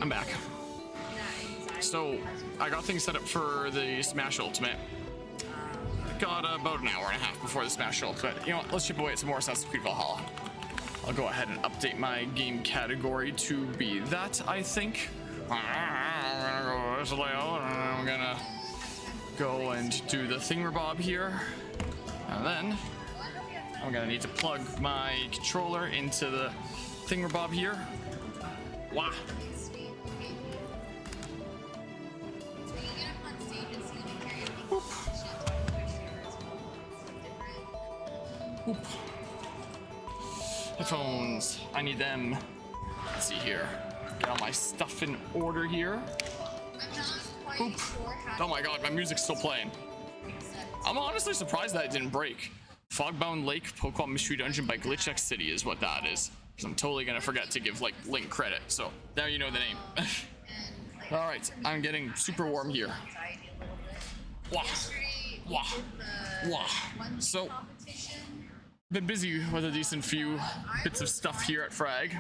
I'm back. So, I got things set up for the Smash Ultimate. Got about an hour and a half before the Smash Ultimate. You know what, let's chip away at some more Assassin's Creed Valhalla. I'll go ahead and update my game category to be that, I think. I'm gonna go this layout, and I'm gonna go and do the thingamabob here. And then, I'm gonna need to plug my controller into the thingamabob here. Wah! Whoop. Whoop. Headphones. I need them. Let's see here. Get all my stuff in order here. Boop. Oh my god, my music's still playing. I'm honestly surprised that it didn't break. Fogbound Lake Pokemon Mystery Dungeon by Glitch X City is what that is. Because I'm totally gonna forget to give like Link credit. So now you know the name. Alright, I'm getting super warm here. Wah. Wah. Wah. So, been busy with a decent few bits of stuff here at Frag.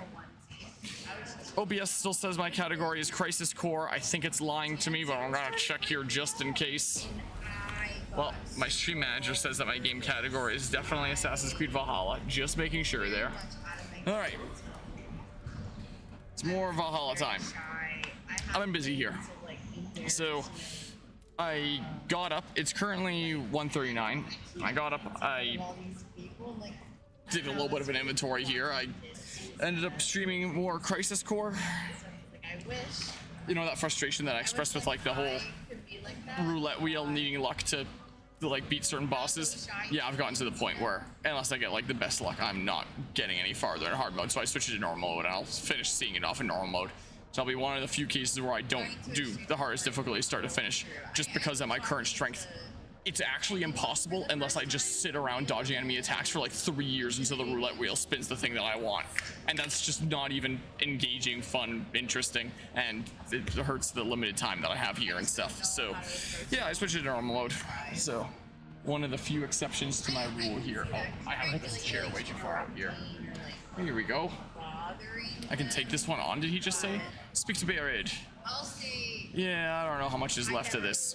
OBS still says my category is Crisis Core. I think it's lying to me, but I'm gonna check here just in case. Well, my stream manager says that my game category is definitely Assassin's Creed Valhalla. Just making sure there. Alright. It's more Valhalla time. I've been busy here. So, I got up. It's currently 1:39. I got up. I did a little bit of an inventory here. I ended up streaming more Crisis Core. You know, that frustration that I expressed with like the whole roulette wheel needing luck to like beat certain bosses. Yeah, I've gotten to the point where unless I get like the best luck, I'm not getting any farther in hard mode. So I switched to normal mode and I'll finish seeing it off in normal mode. So I'll be one of the few cases where I don't do the hardest difficulty start to finish, just because at my current strength, it's actually impossible unless I just sit around dodging enemy attacks for like 3 years until the roulette wheel spins the thing that I want. And that's just not even engaging, fun, interesting, and it hurts the limited time that I have here and stuff. So yeah, I switched to normal mode. So one of the few exceptions to my rule here. Oh, I have this chair way too far out here. Here we go. I can take this one on, did he just say? Speak to Buried. Yeah, I don't know how much is left of this.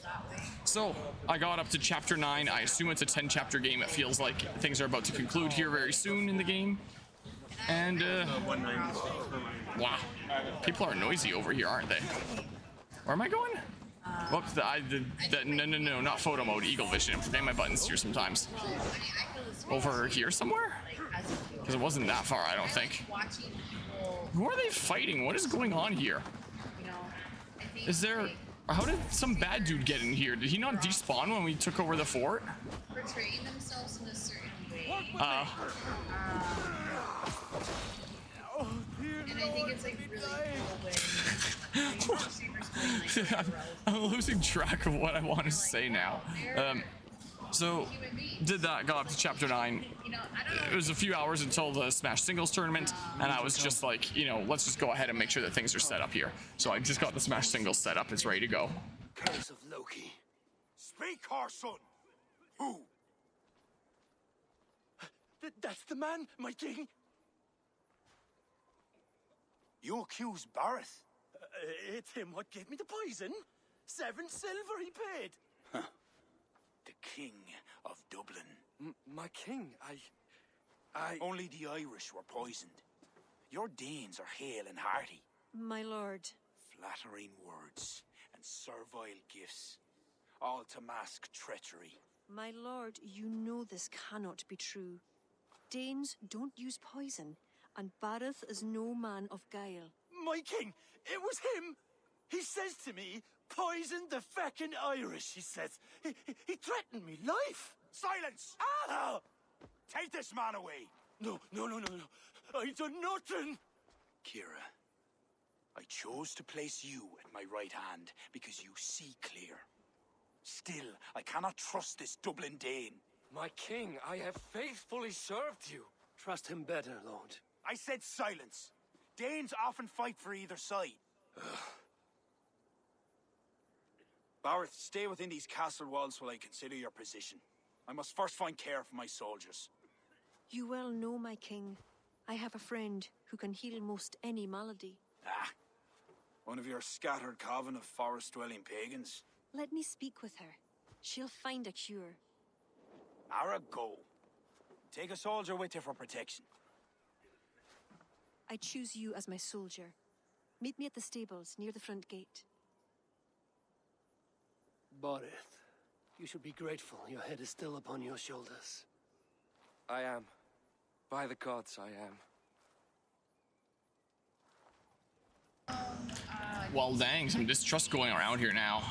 So, I got up to chapter 9. I assume it's a 10 chapter game. It feels like things are about to conclude here very soon in the game. And, wow. People are noisy over here, aren't they? Where am I going? Whoops, no, not photo mode, Eagle Vision. I'm forgetting my buttons here sometimes. Over here somewhere? Because it wasn't that far, I don't think. Who are they fighting? What is going on here? Is there... How did some bad dude get in here? Did he not despawn when we took over the fort? Portraying themselves in a certain way. And I think it's like really cool when I'm losing track of what I want to say now. So, did that, got up to chapter 9. It was a few hours until the Smash Singles tournament, and I was just like, you know, let's just go ahead and make sure that things are set up here. So I just got the Smash Singles set up, it's ready to go. Curse of Loki. Speak, our son. Who? That's the man, my king. You accuse Bareth? It's him what gave me the poison. 7 silver he paid. Huh. The king of Dublin. My king, I... Only the Irish were poisoned. Your Danes are hale and hearty. My lord. Flattering words and servile gifts, all to mask treachery. My lord, you know this cannot be true. Danes don't use poison, and Bareth is no man of guile. My king, it was him! He says to me, poison the feckin' Irish, he says. He threatened me life. Silence! Ah! Take this man away! No. I done nothing! Kira, I chose to place you at my right hand because you see clear. Still, I cannot trust this Dublin Dane. My king, I have faithfully served you. Trust him better, lord. I said silence. Danes often fight for either side. Bareth, stay within these castle walls while I consider your position. I must first find care for my soldiers. You well know, my king. I have a friend who can heal most any malady. Ah. One of your scattered coven of forest-dwelling pagans? Let me speak with her. She'll find a cure. Ara, go. Take a soldier with you for protection. I choose you as my soldier. Meet me at the stables near the front gate. Borith, you should be grateful your head is still upon your shoulders. I am. By the gods, I am. Well, dang, some distrust going around here now.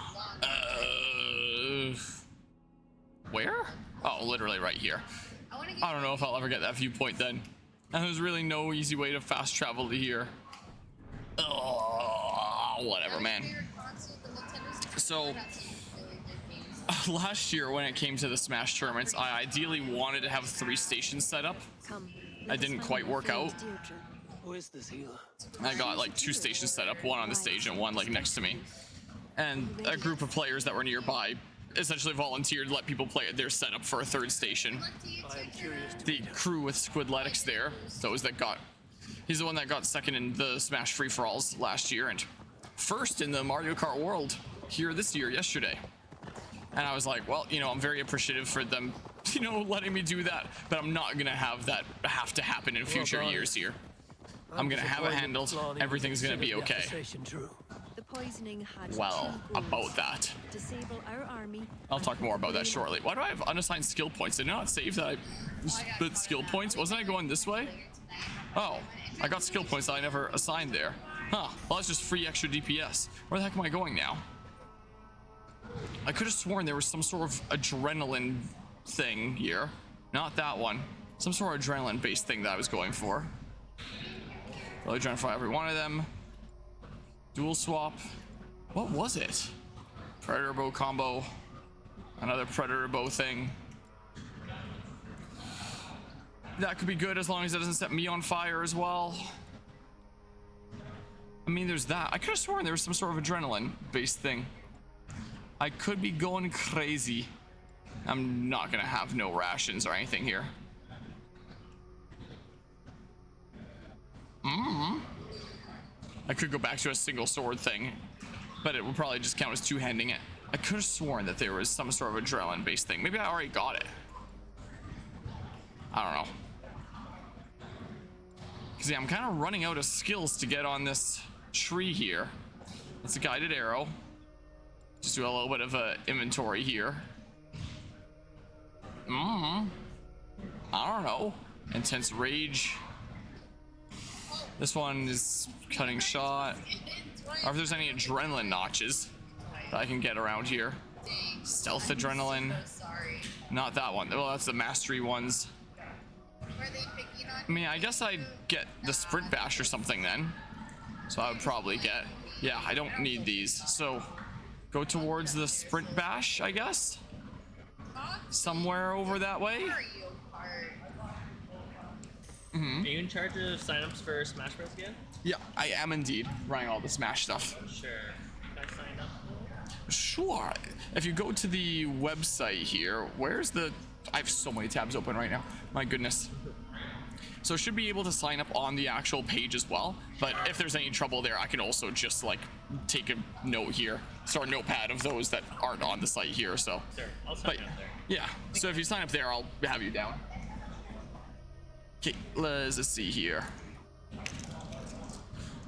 Where? Oh, literally right here. I don't know if I'll ever get that viewpoint then. And there's really no easy way to fast travel to here. Oh, whatever, man. So, last year when it came to the Smash tournaments, I ideally wanted to have 3 stations set up. Come. That didn't quite work out. Who is this healer? I got like 2 stations set up, one on the stage and one like next to me. And a group of players that were nearby essentially volunteered to let people play at their setup for a 3rd station. I am curious to The crew with Squidletics there, he's the one that got 2nd in the Smash free-for-alls last year and 1st in the Mario Kart World here this year, yesterday. And I was like, well, you know, I'm very appreciative for them, you know, letting me do that, but I'm not gonna have that have to happen in future years here. I'm gonna have it handled. Everything's gonna be okay. The poisoning had Well, 2 goals. about that. Disable our army. I'll talk more about that shortly. Why do I have unassigned skill points? Did I not save that I split skill points? Wasn't I going this way? Oh, I got skill points that I never assigned there. Huh, well that's just free extra DPS. Where the heck am I going now? I could have sworn there was some sort of adrenaline thing here. Not that one. Some sort of adrenaline based thing that I was going for. Really trying for every one of them. Dual swap. What was it? Predator bow combo. Another predator bow thing. That could be good as long as it doesn't set me on fire as well. I mean, there's that. I could have sworn there was some sort of adrenaline based thing. I could be going crazy. I'm not gonna have no rations or anything here. I could go back to a single sword thing, but it would probably just count as 2-handing it. I could have sworn that there was some sort of adrenaline based thing. Maybe I already got it. I don't know. Because yeah, I'm kind of running out of skills to get on this tree here. That's a guided arrow. Just do a little bit of a inventory here. I don't know. Intense rage. This one is cutting shot. Or if there's any adrenaline notches that I can get around here. Stealth adrenaline. Not that one. Well, that's the mastery ones. I mean, I guess I'd get the sprint bash or something then. So I would probably get. Yeah, I don't need these. So go towards the sprint bash, I guess. Somewhere over that way. Are you in charge of signups for Smash Bros again? Yeah, I am indeed running all the Smash stuff. Sure. Can I sign up? Sure. If you go to the website here, where's the... I have so many tabs open right now. My goodness. So should be able to sign up on the actual page as well. But if there's any trouble there, I can also just like take a note here. Start a notepad of those that aren't on the site here. So, Sure. I'll sign up there. yeah. So if you sign up there, I'll have you down. Okay, let's see here.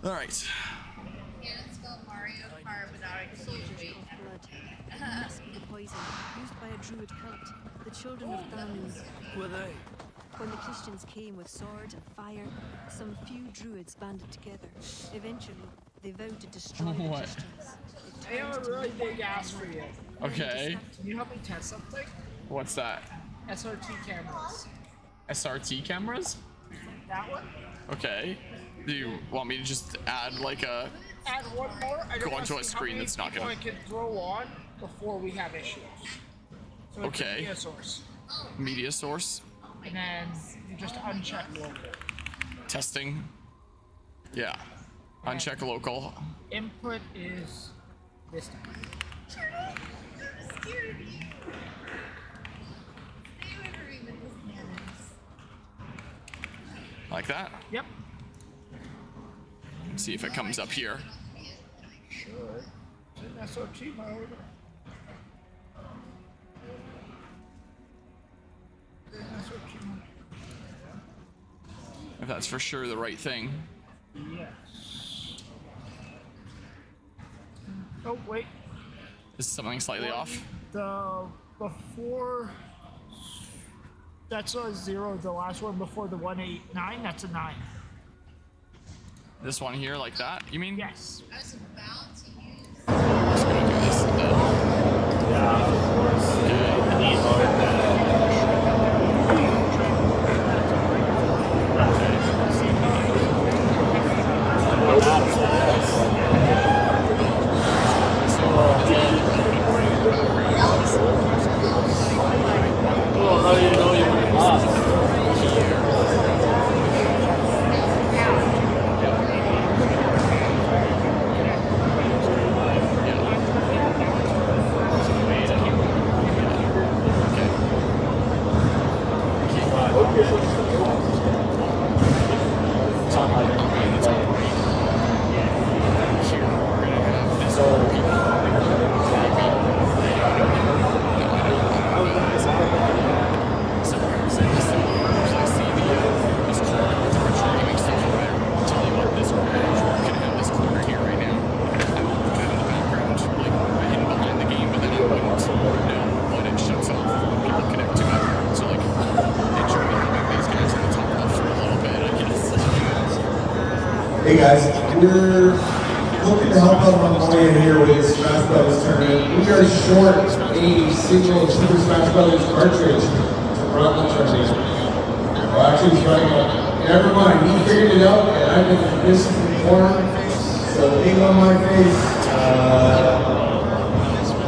All right. Yeah, let's go Mario Kart without a huge weight. Blood. It must be the poison used by a druid cult, the children of Danu. Who are they? When the Christians came with sword and fire, some few druids banded together. Eventually, they vowed to destroy the What? Christians. I have a really big ask for you. Okay. Can you help me test something? What's that? SRT cameras. SRT cameras? That one? Okay. Do you want me to just add like a... Add one more. I Go wanna onto a see how screen many that's not people gonna- I can throw on before we have issues. So it's Okay. a media source. media source? And then you just uncheck local. Testing? Yeah. Uncheck local. Input is this time. I'm scared of you. Stay away from me with this madness. Like that? Yep. See if it comes up here. That's so cheap, my lord. That's so cheap. If that's for sure the right thing. Yes. Oh, wait. Is something slightly off? The before that's a 0. The last one before the 189, that's a 9. This one here, like that, you mean? Yes. I was about to use. Just gonna do this Well, how do you know you can lost? Hey guys, we're looking to help out Montreal here with this Smash Brothers tournament. We are short a single Super Smash Brothers cartridge to run the tournament. Well, actually, he's running out. Never mind, he figured it out, and I've been misinformed. So, leave on my face.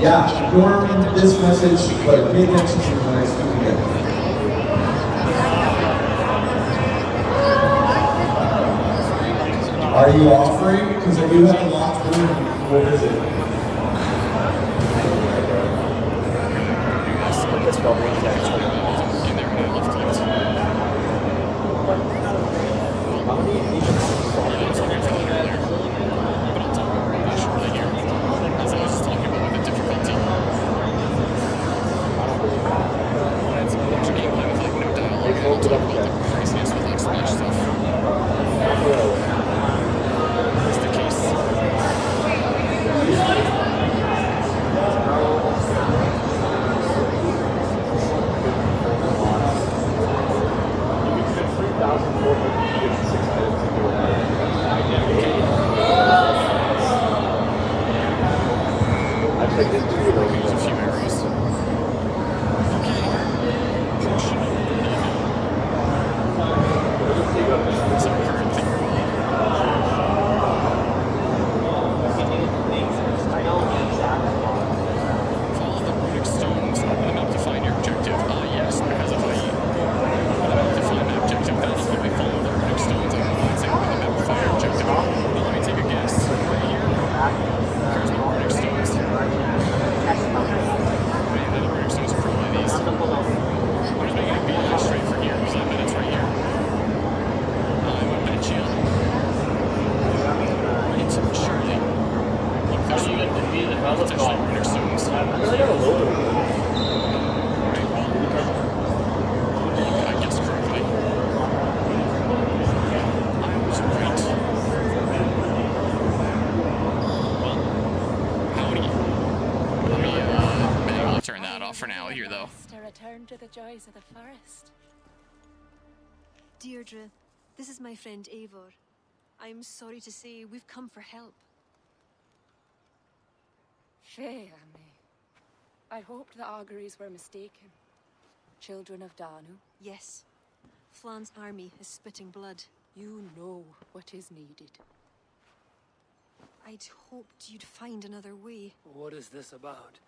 Yeah, ignore this message, but pay attention to when I speak again. Are you offering? Because I do have a locked room. What is it? For now here though. To return to the joys of the forest. Deirdre, this is my friend Eivor. I'm sorry to say we've come for help. Fair me. I hoped the auguries were mistaken. Children of Danu? Yes. Flan's army is spitting blood. You know what is needed. I'd hoped you'd find another way. What is this about?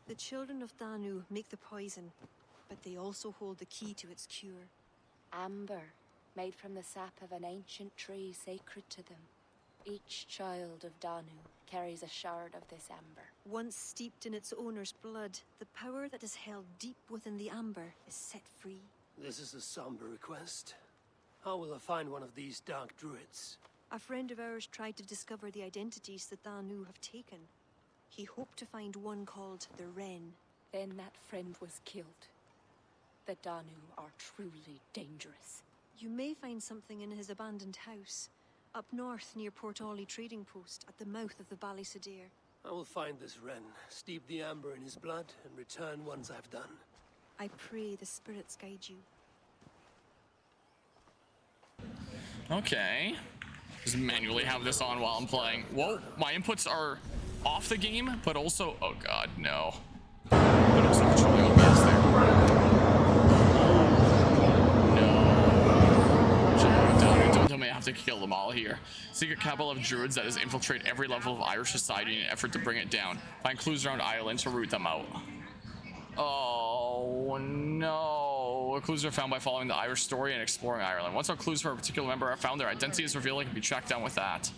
The children of Danu make the poison, but they also hold the key to its cure. Amber, made from the sap of an ancient tree sacred to them. Each child of Danu carries a shard of this amber. Once steeped in its owner's blood, the power that is held deep within the amber is set free. This is a somber request. How will I find one of these dark druids? A friend of ours tried to discover the identities that Danu have taken. He hoped to find one called the Wren. Then that friend was killed. The Danu are truly dangerous. You may find something in his abandoned house, up north near Port Ollie trading post at the mouth of the Ballysadir. I will find this Wren, steep the amber in his blood, and return once I've done. I pray the spirits guide you. Okay. Just manually have this on while I'm playing. Whoa, my inputs are off the game, but also, oh god, no. But also controlling OBS there. No. Don't tell me I have to kill them all here. Secret cabal of druids that has infiltrated every level of Irish society in an effort to bring it down. Find clues around Ireland to root them out. Oh no. Clues are found by following the Irish story and exploring Ireland. Once our clues for a particular member are found, their identity is revealed and can be tracked down with that.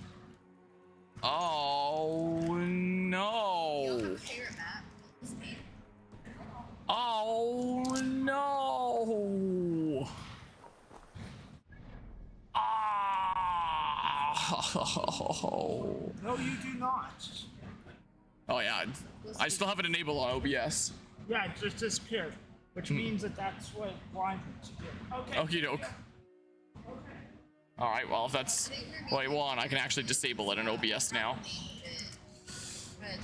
Oh no. Oh no. Oh. No, you do not. Oh yeah, I still have it enabled on OBS. Yeah, it just disappeared, which means that that's what blinded to do. Okay. Okie doke. Alright, well, if that's what you want, I can actually disable it in OBS now.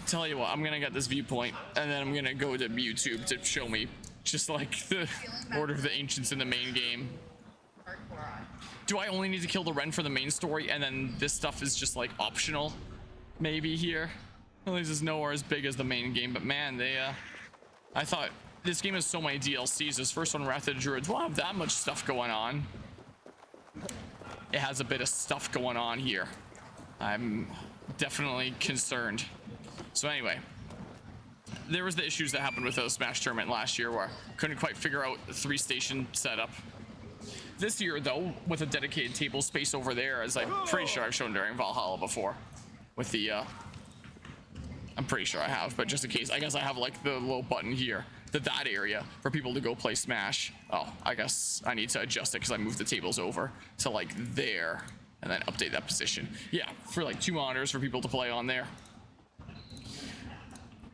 Tell you what, I'm gonna get this viewpoint, and then I'm gonna go to YouTube to show me just like the Order of the Ancients in the main game. Do I only need to kill the Wren for the main story, and then this stuff is just like optional? Maybe here. At least it's nowhere as big as the main game, but man, I thought this game has so many DLCs. This first one, Wrath of the Druids, won't have that much stuff going on. It has a bit of stuff going on here. I'm definitely concerned. So anyway, there was the issues that happened with the Smash tournament last year where I couldn't quite figure out the 3-station setup. This year, though, with a dedicated table space over there, as I'm pretty sure I've shown during Valhalla before, with the I'm pretty sure I have, but just in case, I guess I have like the little button here, that area for people to go play Smash. Oh, I guess I need to adjust it because I moved the tables over to like there and then update that position. Yeah, for like 2 monitors for people to play on there.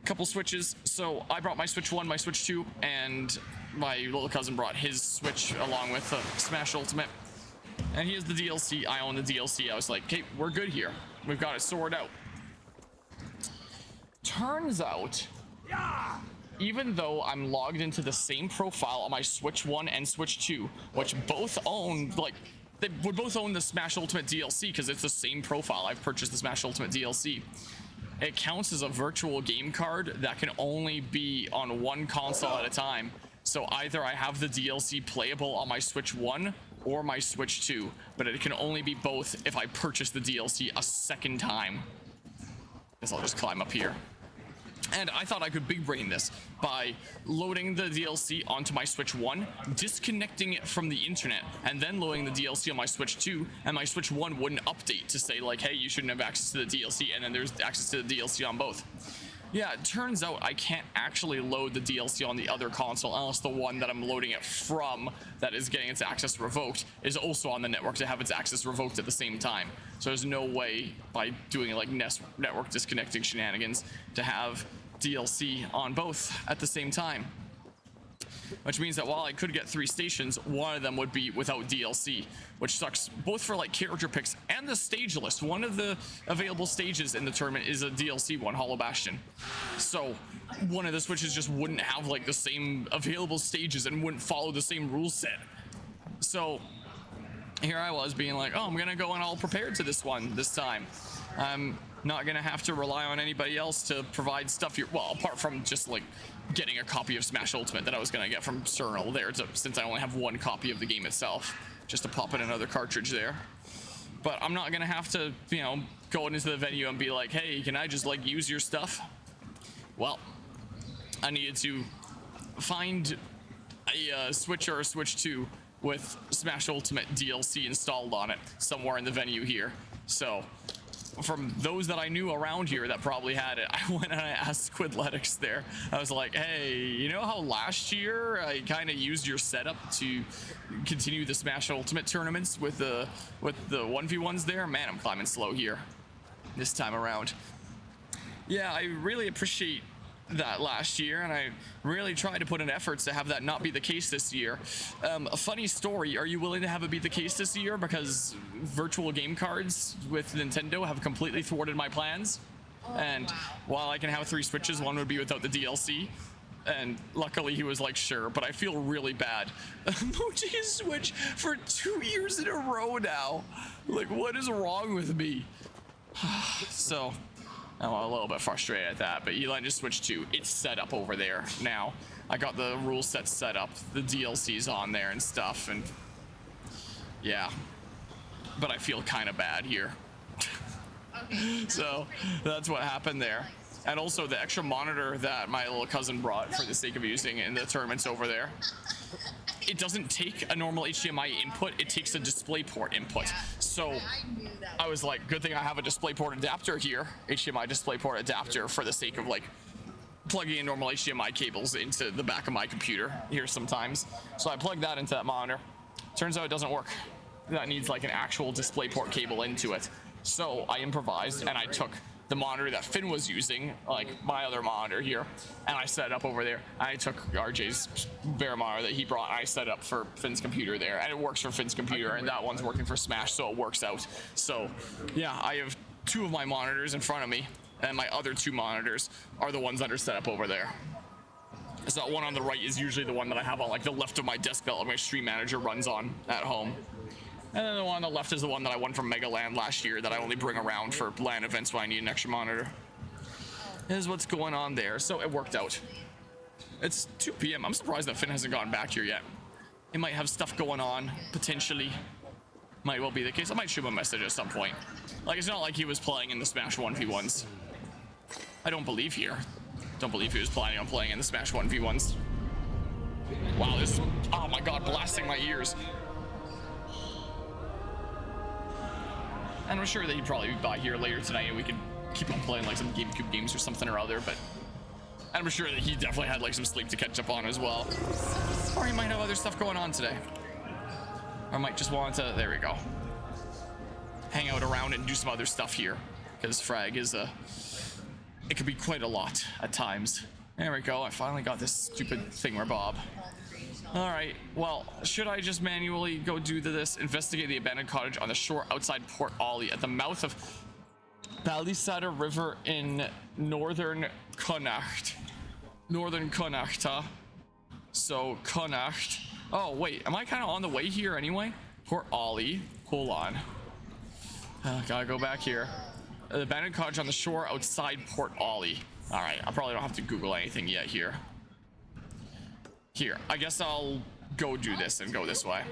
Couple switches. So I brought my Switch 1, my Switch 2, and my little cousin brought his Switch along with Smash Ultimate. And he has the DLC, I own the DLC. I was like, okay, we're good here. We've got it sorted out. Turns out, even though I'm logged into the same profile on my Switch 1 and Switch 2, which both own, like, they would both own the Smash Ultimate DLC because it's the same profile. I've purchased the Smash Ultimate DLC. It counts as a virtual game card that can only be on one console at a time. So either I have the DLC playable on my Switch 1 or my Switch 2, but it can only be both if I purchase the DLC a second time. Guess I'll just climb up here. And I thought I could big brain this by loading the DLC onto my Switch 1, disconnecting it from the internet, and then loading the DLC on my Switch 2, and my Switch 1 wouldn't update to say like, hey, you shouldn't have access to the DLC, and then there's access to the DLC on both. Yeah, it turns out I can't actually load the DLC on the other console unless the one that I'm loading it from that is getting its access revoked is also on the network to have its access revoked at the same time. So there's no way by doing like network disconnecting shenanigans to have DLC on both at the same time. Which means that while I could get 3 stations, one of them would be without DLC, which sucks both for like character picks and the stage list. One of the available stages in the tournament is a DLC one, Hollow Bastion. So one of the Switches just wouldn't have like the same available stages and wouldn't follow the same rule set. So here I was being like, oh, I'm gonna go in all prepared to this one this time. I'm not gonna have to rely on anybody else to provide stuff here. Well, apart from just like getting a copy of Smash Ultimate that I was gonna get from Cernal there, since I only have 1 copy of the game itself, just to pop in another cartridge there. But I'm not gonna have to, you know, go into the venue and be like, hey, can I just like use your stuff? Well, I needed to find a Switch or a Switch 2 with Smash Ultimate DLC installed on it somewhere in the venue here. So from those that I knew around here that probably had it, I went and I asked Squidletics there. I was like, hey, you know how last year I kind of used your setup to continue the Smash Ultimate tournaments with the 1v1s there? Man, I'm climbing slow here this time around. yeah, I really appreciate that last year, and I really tried to put in efforts to have that not be the case this year. A funny story, are you willing to have it be the case this year? Because virtual game cards with Nintendo have completely thwarted my plans. And while I can have 3 Switches, one would be without the DLC. And luckily he was like, sure, but I feel really bad. Emoji a Switch for 2 years in a row now. Like, what is wrong with me? So, I'm a little bit frustrated at that, but Eli just switched to, it's set up over there now. I got the rule set set up, the DLC's on there and stuff, and yeah. But I feel kind of bad here. So, that's what happened there. And also the extra monitor that my little cousin brought for the sake of using in the tournaments over there. It doesn't take a normal HDMI input, it takes a DisplayPort input. So I was like, good thing I have a DisplayPort adapter here, HDMI DisplayPort adapter, for the sake of like plugging in normal HDMI cables into the back of my computer here sometimes. So I plugged that into that monitor. Turns out it doesn't work. That needs like an actual DisplayPort cable into it. So I improvised and I took the monitor that Finn was using, like my other monitor here, and I set it up over there. I took RJ's bear monitor that he brought, and I set it up for Finn's computer there, and it works for Finn's computer, and that one's working for Smash, so it works out. So yeah, I have 2 of my monitors in front of me, and my other 2 monitors are the ones that are set up over there. So that one on the right is usually the one that I have on like the left of my desk that my stream manager runs on at home. And then the one on the left is the one that I won from Mega Land last year that I only bring around for LAN events when I need an extra monitor. This is what's going on there. So it worked out. It's 2 p.m. I'm surprised that Finn hasn't gotten back here yet. He might have stuff going on, potentially. Might well be the case. I might shoot him a message at some point. Like, it's not like he was playing in the Smash 1v1s. I don't believe here. Don't believe he was planning on playing in the Smash 1v1s. Wow, this is, oh my god, blasting my ears. And I'm sure that he'd probably be by here later tonight and we could keep on playing like some GameCube games or something or other, but I'm sure that he definitely had like some sleep to catch up on as well. Or he might have other stuff going on today. Or might just want to, there we go, hang out around and do some other stuff here. Because Frag is it could be quite a lot at times. There we go, I finally got this stupid thingamabob. Alright, well, should I just manually go do this? Investigate the abandoned cottage on the shore outside Port Ollie at the mouth of Balisada River in northern Connacht. Northern Connacht, huh? So, Connacht. Oh, wait, am I kind of on the way here anyway? Port Ollie. Hold on. Gotta go back here. The abandoned cottage on the shore outside Port Ollie. Alright, I probably don't have to Google anything yet here. Here, I guess I'll go do this and go this way.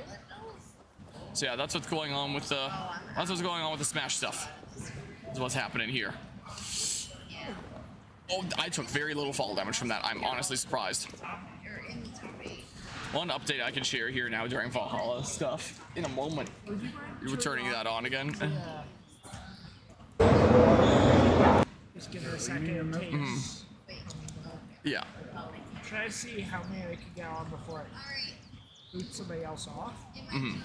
So yeah, that's what's going on with the Smash stuff. That's what's happening here. Oh, I took very little fall damage from that. I'm honestly surprised. One update I can share here now during Valhalla stuff in a moment. You're turning that on again. Just give it a second. Yeah. Try to see how many I can get on before I boot somebody else off. And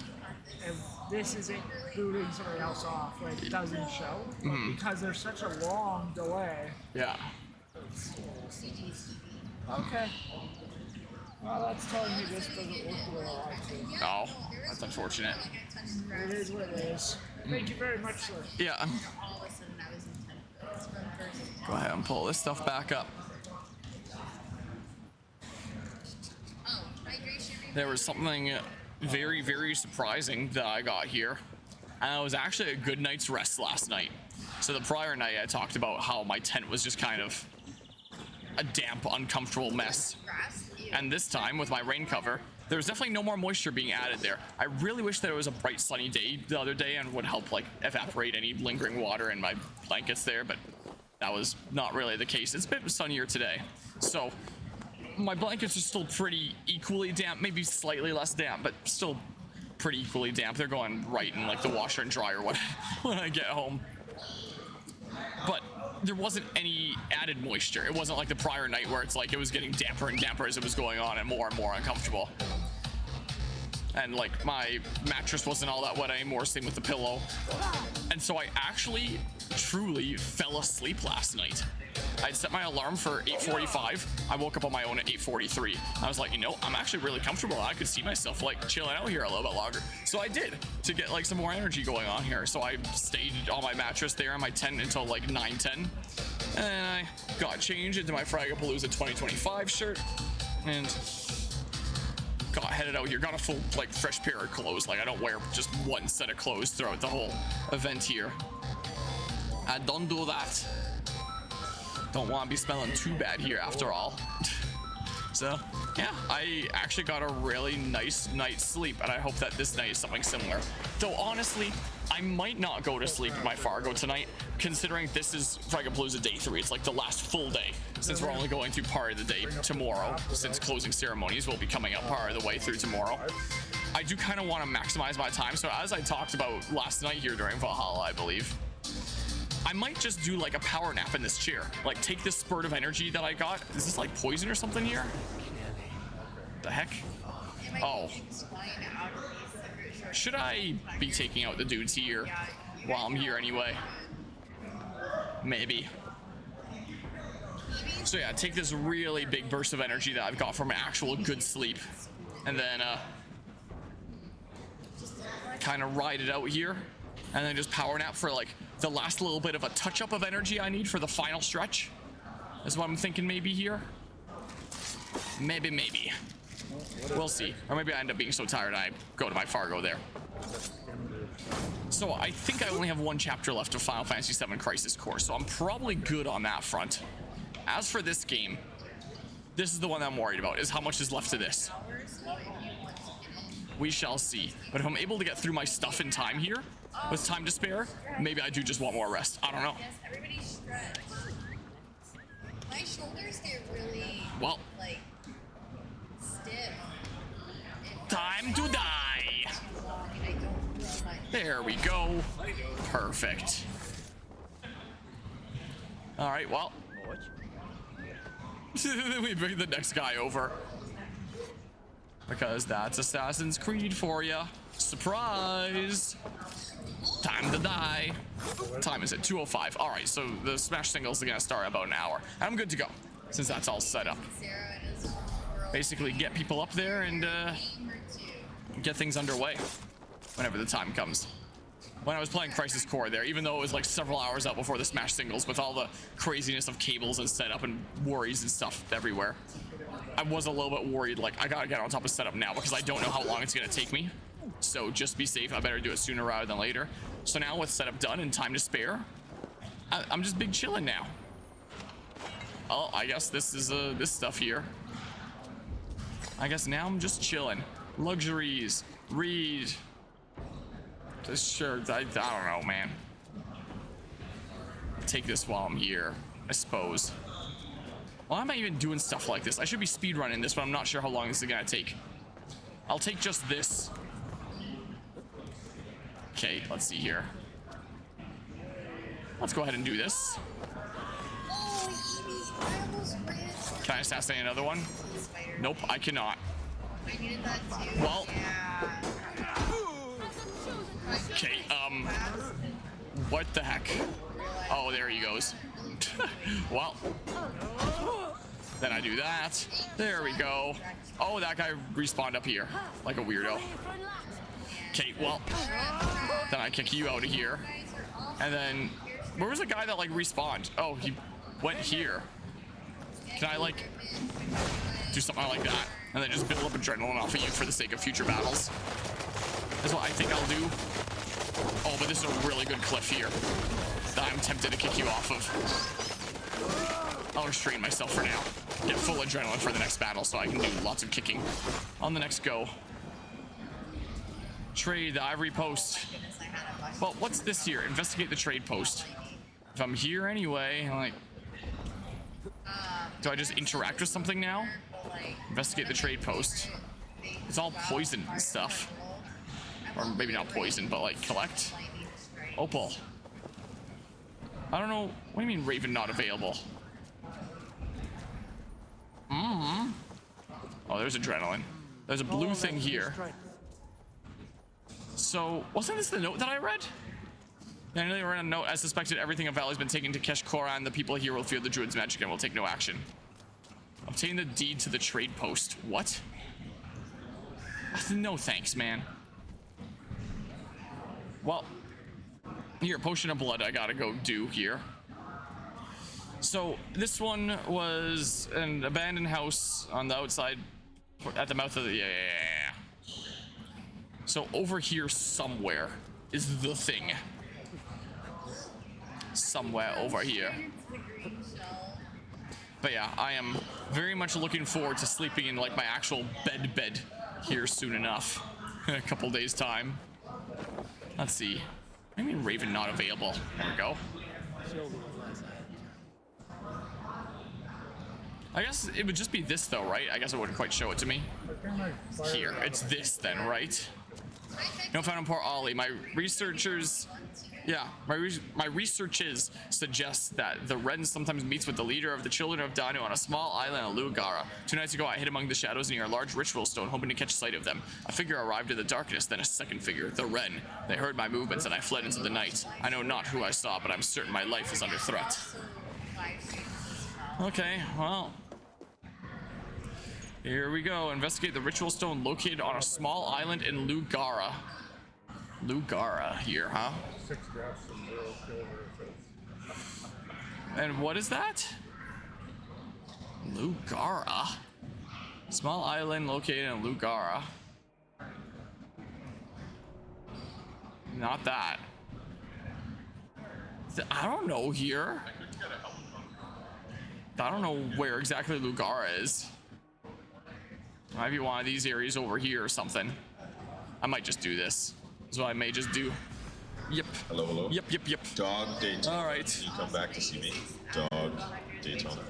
this isn't booting somebody else off, like it doesn't show, but because there's such a long delay. Yeah. Okay. Well, that's telling me this doesn't work the way I like to. Oh, that's unfortunate. It is what it is. Thank you very much, sir. Yeah. Go ahead and pull this stuff back up. There was something very, very surprising that I got here. And it was actually a good night's rest last night. So the prior night I talked about how my tent was just kind of a damp, uncomfortable mess. And this time with my rain cover, there was definitely no more moisture being added there. I really wish that it was a bright sunny day the other day and would help like evaporate any lingering water in my blankets there, but that was not really the case. It's a bit sunnier today. So my blankets are still pretty equally damp, maybe slightly less damp, but still pretty equally damp. They're going right in like the washer and dryer when I get home. But there wasn't any added moisture. It wasn't like the prior night where it's like it was getting damper and damper as it was going on and more uncomfortable. and like my mattress wasn't all that wet anymore, same with the pillow. And so I actually truly fell asleep last night. I'd set my alarm for 8:45. I woke up on my own at 8:43. I was like, you know, I'm actually really comfortable. I could see myself like chilling out here a little bit longer. So I did, to get like some more energy going on here. So I stayed on my mattress there in my tent until like 9:10. And I got changed into my Fragapalooza 2025 shirt and got headed out here. Got a full like fresh pair of clothes. Like I don't wear just one set of clothes throughout the whole event here. I don't do that. Don't want to be smelling too bad here after all. So yeah, I actually got a really nice night's sleep, and I hope that this night is something similar. Though honestly, I might not go to sleep in my Fargo tonight, considering this is Fragapalooza day 3. It's like the last full day, since we're only going through part of the day tomorrow, since closing ceremonies will be coming up part of the way through tomorrow. I do kind of want to maximize my time, so as I talked about last night here during Valhalla, I believe, I might just do like a power nap in this chair. Like take this spurt of energy that I got. Is this like poison or something here? The heck? Oh. Should I be taking out the dudes here while I'm here anyway? Maybe. So yeah, take this really big burst of energy that I've got from actual good sleep, and then kind of ride it out here, and then just power nap for like the last little bit of a touch-up of energy I need for the final stretch. Is what I'm thinking maybe here. Maybe. We'll see. Or maybe I end up being so tired I go to my Fargo there. So I think I only have one chapter left of Final Fantasy VII Crisis Core, so I'm probably good on that front. As for this game, this is the one that I'm worried about, is how much is left to this. We shall see. But if I'm able to get through my stuff in time here, with time to spare, maybe I do just want more rest. I don't know. Yes, everybody stretch. My shoulders get really, well, like, stiff. Time to die. There we go. Perfect. All right, well. We bring the next guy over. Because that's Assassin's Creed for ya. Surprise! Time to die. Time is at 2:05. All right, so the Smash singles are gonna start in about an hour. I'm good to go, since that's all set up. Basically, get people up there and get things underway whenever the time comes. When I was playing Crisis Core there, even though it was like several hours out before the Smash singles with all the craziness of cables and setup and worries and stuff everywhere, I was a little bit worried, like, I gotta get on top of setup now because I don't know how long it's gonna take me. So just be safe. I better do it sooner rather than later. So now with setup done and time to spare, I'm just big chilling now. Oh, I guess this is this stuff here. I guess now I'm just chilling. Luxuries. Read. Just sure. I don't know, man. Take this while I'm here, I suppose. Why am I even doing stuff like this? I should be speedrunning this, but I'm not sure how long this is gonna take. I'll take just this. Okay, let's see here. Let's go ahead and do this. Can I assassinate another one? Nope, I cannot. Well. Okay, what the heck? Oh, there he goes. Well. Then I do that. There we go. Oh, that guy respawned up here like a weirdo. Okay, well, then I kick you out of here. And then, where was the guy that like respawned? Oh, he went here. Can I like do something like that? And then just build up adrenaline off of you for the sake of future battles? That's what I think I'll do. Oh, but this is a really good cliff here that I'm tempted to kick you off of. I'll restrain myself for now. Get full adrenaline for the next battle so I can do lots of kicking on the next go. Trade the ivory post. Well, what's this here? Investigate the trade post. If I'm here anyway, like, do I just interact with something now? Investigate the trade post. It's all poison and stuff. Or maybe not poison, but like collect. Opal. I don't know. What do you mean Raven not available? Oh, there's adrenaline. There's a blue thing here. So, wasn't this the note that I read? Yeah, I know they read a note. I suspected everything of Valley has been taken to Kesh Koran. The people here will fear the Druids' magic and will take no action. Obtain the deed to the trade post. What? No thanks, man. Well, here, potion of blood I gotta go do here. So, this one was an abandoned house on the outside, at the mouth of the... Yeah. So, over here somewhere is the thing. Somewhere over here. But yeah, I am very much looking forward to sleeping in like my actual bed here soon enough. In a couple days time. Let's see. I mean, Raven not available. There we go. I guess it would just be this though, right? I guess it wouldn't quite show it to me. Here, it's this then, right? No found in Port Ollie. My researchers... Yeah, my researches suggest that the Wren sometimes meets with the leader of the Children of Danu on a small island of Lugara. 2 nights ago, I hid among the shadows near a large ritual stone, hoping to catch sight of them. A figure arrived in the darkness, then a second figure, the Wren. They heard my movements, and I fled into the night. I know not who I saw, but I'm certain my life is under threat. Okay, well... Here we go. Investigate the ritual stone located on a small island in Lugara. Lugara here, huh? 6 drafts from 0 And what is that? Lugara. Small island located in Lugara. Not that. I don't know here. I don't know where exactly Lugara is. Might be one of these areas over here or something. I might just do this. So I may just do. Yep. Hello. Yep. Dog Daytona. All right. Can you come back to see me? Dog Daytona.